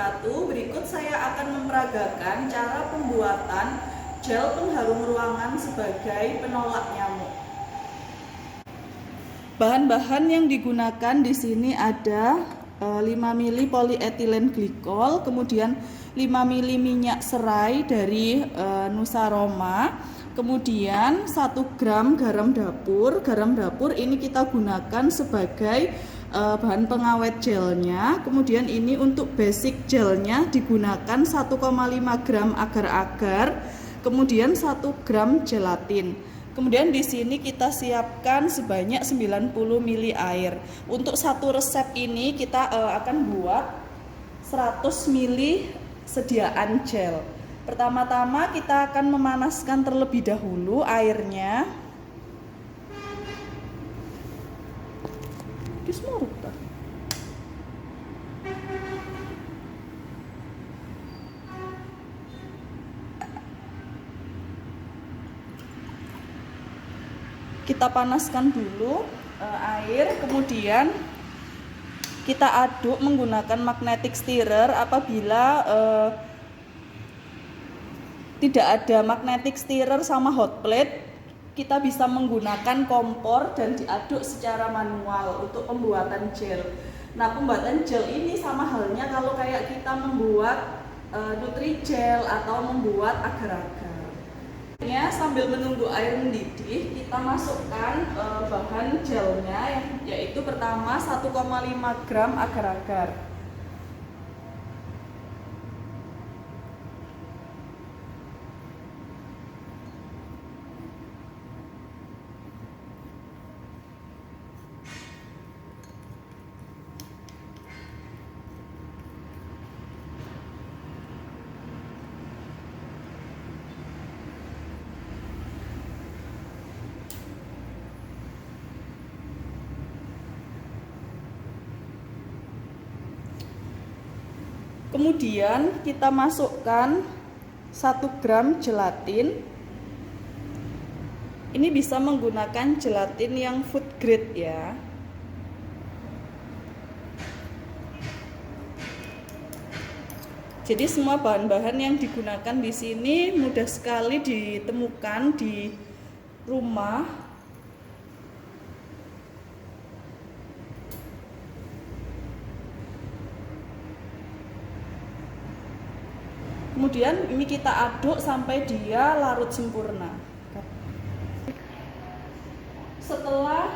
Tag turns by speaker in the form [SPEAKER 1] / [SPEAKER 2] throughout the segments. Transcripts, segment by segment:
[SPEAKER 1] wabarakatuh. Berikut saya akan memperagakan cara pembuatan gel pengharum ruangan sebagai penolak nyamuk. Bahan-bahan yang digunakan di sini ada 5 ml polyethylene glycol, kemudian 5 ml minyak serai dari Nusaroma, kemudian 1 gram garam dapur. Garam dapur ini kita gunakan sebagai bahan pengawet gelnya. Kemudian ini untuk basic gelnya digunakan 1,5 gram agar-agar, kemudian 1 gram gelatin. Kemudian di sini kita siapkan sebanyak 90 ml air. Untuk satu resep ini kita akan buat 100 ml sediaan gel. Pertama-tama kita akan memanaskan terlebih dahulu airnya. Kita panaskan dulu air, kemudian kita aduk menggunakan magnetic stirrer. Apabila tidak ada magnetic stirrer sama hot plate, kita bisa menggunakan kompor dan diaduk secara manual untuk pembuatan gel. Nah, pembuatan gel ini sama halnya kalau kayak kita membuat Nutri-Gel atau membuat agar-agar. Sambil menunggu air mendidih, kita masukkan bahan gelnya, yaitu pertama 1,5 gram agar-agar. Kemudian kita masukkan 1 gram gelatin. Ini bisa menggunakan gelatin yang food grade ya. Jadi semua bahan-bahan yang digunakan di sini mudah sekali ditemukan di rumah. Kemudian ini kita aduk sampai dia larut sempurna. Setelah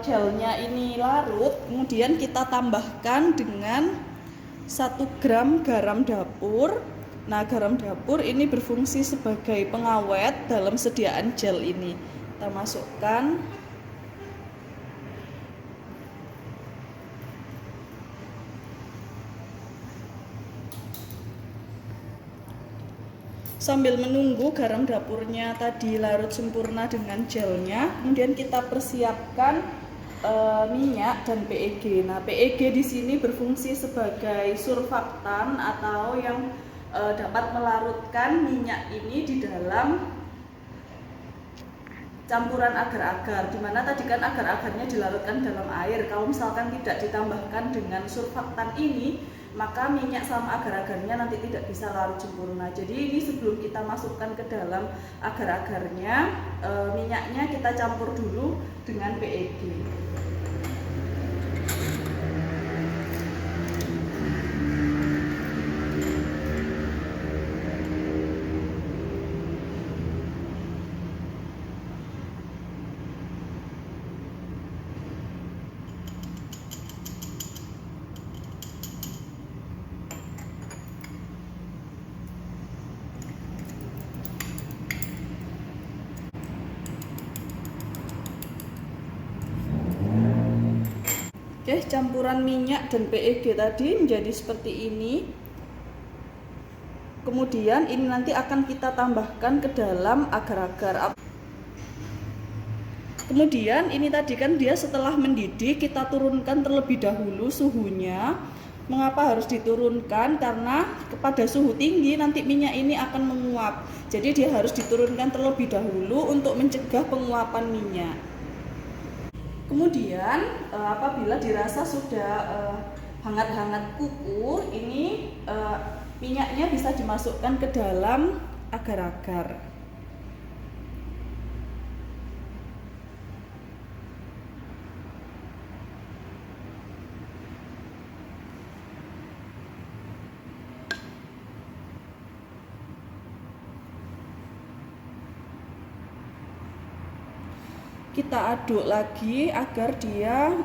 [SPEAKER 1] gelnya ini larut, kemudian kita tambahkan dengan 1 gram garam dapur. Nah, garam dapur ini berfungsi sebagai pengawet dalam sediaan gel ini. Kita masukkan. Sambil menunggu garam dapurnya tadi larut sempurna dengan gelnya, kemudian kita persiapkan minyak dan PEG. Nah, PEG di sini berfungsi sebagai surfaktan atau yang dapat melarutkan minyak ini di dalam campuran agar-agar. Dimana tadi kan agar-agarnya dilarutkan dalam air. Kalau misalkan tidak ditambahkan dengan surfaktan ini, maka minyak sama agar-agarnya nanti tidak bisa larut sempurna. Jadi ini sebelum kita masukkan ke dalam agar-agarnya, minyaknya kita campur dulu dengan PEG. Oke, campuran minyak dan PEG tadi menjadi seperti ini. Kemudian ini nanti akan kita tambahkan ke dalam agar-agar. Kemudian ini tadi kan dia setelah mendidih, kita turunkan terlebih dahulu suhunya. Mengapa harus diturunkan? Karena pada suhu tinggi nanti minyak ini akan menguap. Jadi dia harus diturunkan terlebih dahulu untuk mencegah penguapan minyak. Kemudian apabila dirasa sudah hangat-hangat kuku, ini minyaknya bisa dimasukkan ke dalam agar-agar. Kita aduk lagi agar dia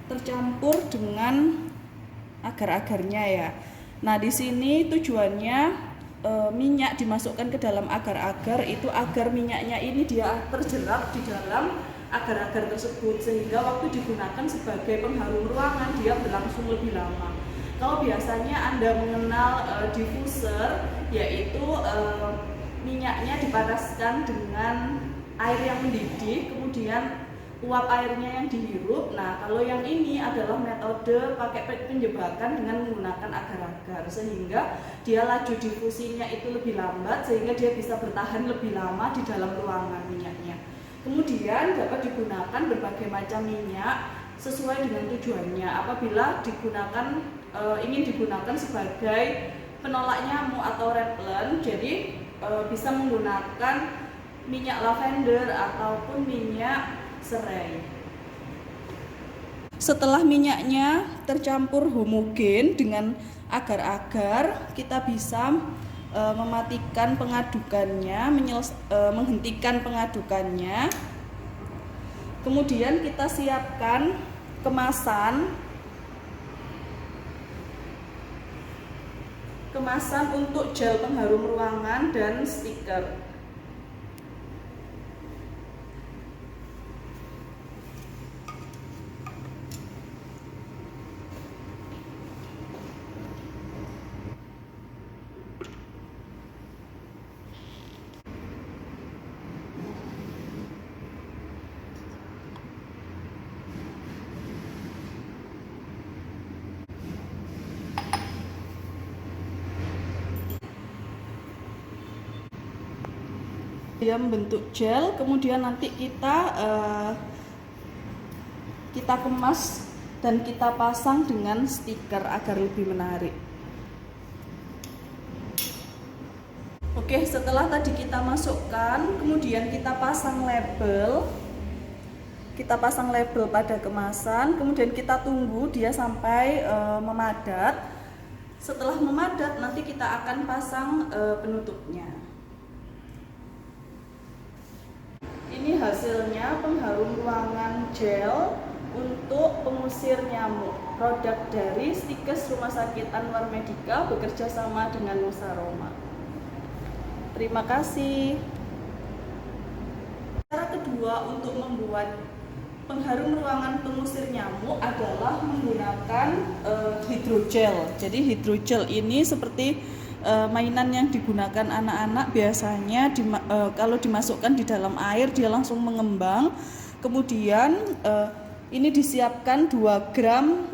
[SPEAKER 1] tercampur dengan agar-agarnya ya. Nah, di sini tujuannya minyak dimasukkan ke dalam agar-agar itu agar minyaknya ini dia terjerap di dalam agar-agar tersebut, sehingga waktu digunakan sebagai pengharum ruangan dia berlangsung lebih lama. Kalau biasanya Anda mengenal diffuser, yaitu minyaknya dipanaskan dengan air yang mendidih, kemudian uap airnya yang dihirup. Nah, kalau yang ini adalah metode pakai penjebakan dengan menggunakan agar-agar, sehingga dia laju difusinya itu lebih lambat, sehingga dia bisa bertahan lebih lama di dalam ruangan minyaknya. Kemudian dapat digunakan berbagai macam minyak sesuai dengan tujuannya. Apabila ingin digunakan sebagai penolak nyamuk atau repellent, jadi bisa menggunakan minyak lavender ataupun minyak serai. Setelah minyaknya tercampur homogen dengan agar-agar, kita bisa mematikan pengadukannya, menghentikan pengadukannya. Kemudian kita siapkan kemasan untuk gel pengharum ruangan dan stiker. Dia membentuk gel, kemudian nanti kita kemas dan kita pasang dengan stiker agar lebih menarik. Oke, setelah tadi kita masukkan, kemudian kita pasang label. Kita pasang label pada kemasan, kemudian kita tunggu dia sampai memadat. Setelah memadat, nanti kita akan pasang penutupnya. Ini hasilnya pengharum ruangan gel untuk pengusir nyamuk. Produk dari Stikes Rumah Sakit Anwar Medica bekerja sama dengan Nusaroma. Terima kasih. Cara kedua untuk membuat pengharum ruangan pengusir nyamuk adalah menggunakan hidrogel. Jadi hidrogel ini seperti mainan yang digunakan anak-anak biasanya kalau dimasukkan di dalam air dia langsung mengembang. Kemudian ini disiapkan 2 gram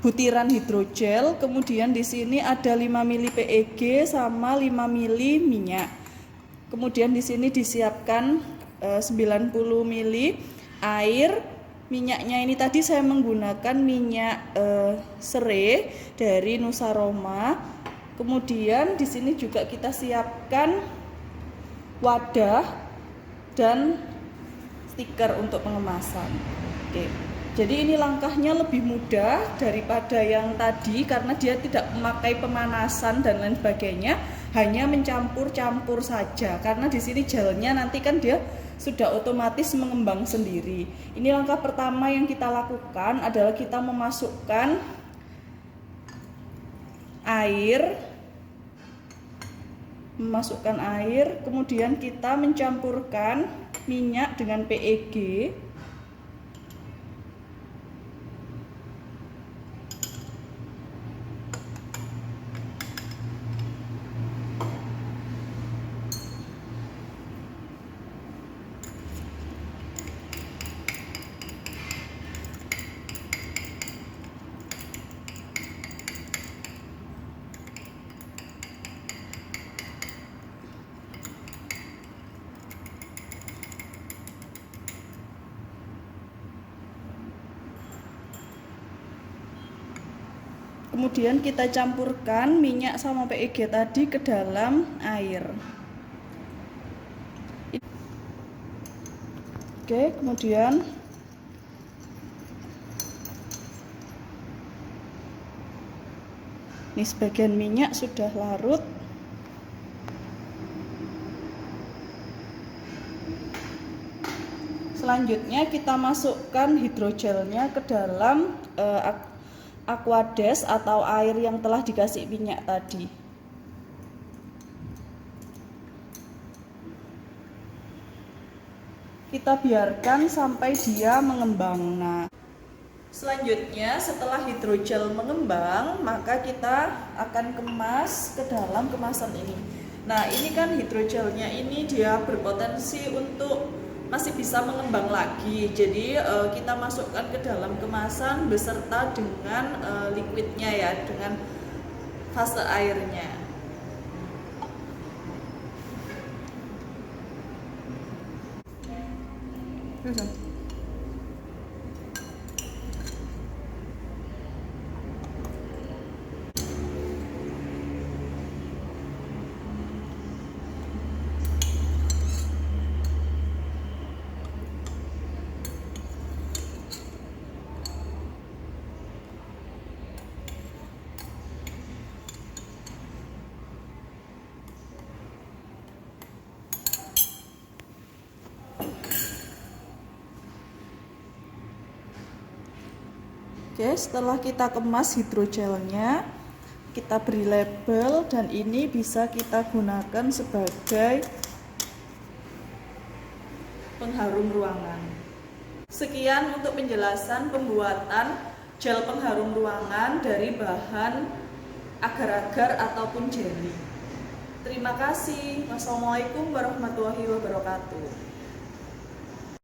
[SPEAKER 1] butiran hidrogel. Kemudian di sini ada 5 ml PEG sama 5 ml minyak. Kemudian di sini disiapkan 90 ml air. Minyaknya ini tadi saya menggunakan minyak serai dari Nusaroma. Kemudian di sini juga kita siapkan wadah dan stiker untuk pengemasan. Oke. Jadi ini langkahnya lebih mudah daripada yang tadi karena dia tidak memakai pemanasan dan lain sebagainya, hanya mencampur-campur saja. Karena di sini gelnya nanti kan dia sudah otomatis mengembang sendiri. Ini langkah pertama yang kita lakukan adalah kita memasukkan air, kemudian kita mencampurkan minyak dengan PEG. Kemudian kita campurkan minyak sama PEG tadi ke dalam air. Oke, kemudian ini sebagian minyak sudah larut. Selanjutnya kita masukkan hidrogelnya ke dalam aquades atau air yang telah dikasih minyak tadi. Kita biarkan sampai dia mengembang. Nah, selanjutnya setelah hidrogel mengembang, maka kita akan kemas ke dalam kemasan ini. Nah, ini kan hidrogelnya ini dia berpotensi untuk masih bisa mengembang lagi. Jadi kita masukkan ke dalam kemasan beserta dengan liquidnya ya, dengan fase airnya. Oke, setelah kita kemas hidrogelnya, kita beri label dan ini bisa kita gunakan sebagai pengharum ruangan. Sekian untuk penjelasan pembuatan gel pengharum ruangan dari bahan agar-agar ataupun jelly. Terima kasih. Wassalamualaikum warahmatullahi wabarakatuh.